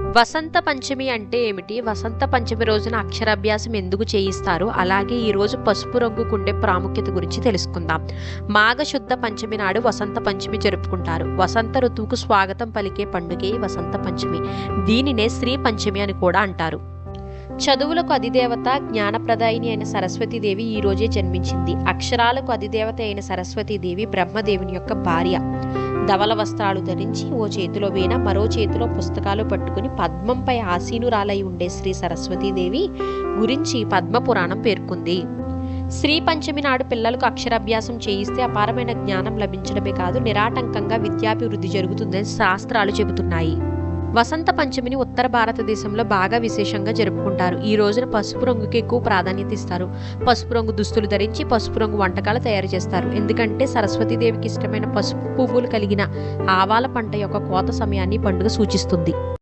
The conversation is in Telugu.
వసంత పంచమి అంటే ఏమిటి? వసంత పంచమి రోజున అక్షరాభ్యాసం ఎందుకు చేయిస్తారు? అలాగే ఈ రోజు పసుపు రంగుకుండే ప్రాముఖ్యత గురించి తెలుసుకుందాం. మాఘ శుద్ధ పంచమి నాడు వసంత పంచమి జరుపుకుంటారు. వసంత ఋతువుకు స్వాగతం పలికే పండుగే వసంత పంచమి. దీనినే శ్రీ పంచమి అని కూడా అంటారు. చదువులకు అధిదేవత జ్ఞానప్రదాయిని అయిన సరస్వతీదేవి ఈ రోజే జన్మించింది. అక్షరాలకు అధిదేవత అయిన సరస్వతీదేవి బ్రహ్మదేవుని యొక్క భార్య. ధవల వస్త్రాలు ధరించి ఓ చేతిలో వీణ, మరో చేతిలో పుస్తకాలు పట్టుకుని పద్మంపై ఆసీనురాలై ఉండే శ్రీ సరస్వతీదేవి గురించి పద్మపురాణం పేర్కొంది. శ్రీ పంచమి నాడు పిల్లలకు అక్షరాభ్యాసం చేయిస్తే అపారమైన జ్ఞానం లభించడమే కాదు, నిరాటంకంగా విద్యాభివృద్ధి జరుగుతుందని శాస్త్రాలు చెబుతున్నాయి. వసంత పంచమిని ఉత్తర భారతదేశంలో బాగా విశేషంగా జరుపుకుంటారు. ఈ రోజున పసుపు రంగుకి ఎక్కువ ప్రాధాన్యత ఇస్తారు. పసుపు రంగు దుస్తులు ధరించి పసుపు రంగు వంటకాలు తయారు చేస్తారు. ఎందుకంటే సరస్వతీదేవికి ఇష్టమైన పసుపు పువ్వులు కలిగిన ఆవాల పంట యొక్క కోత సమయాన్ని పండుగ సూచిస్తుంది.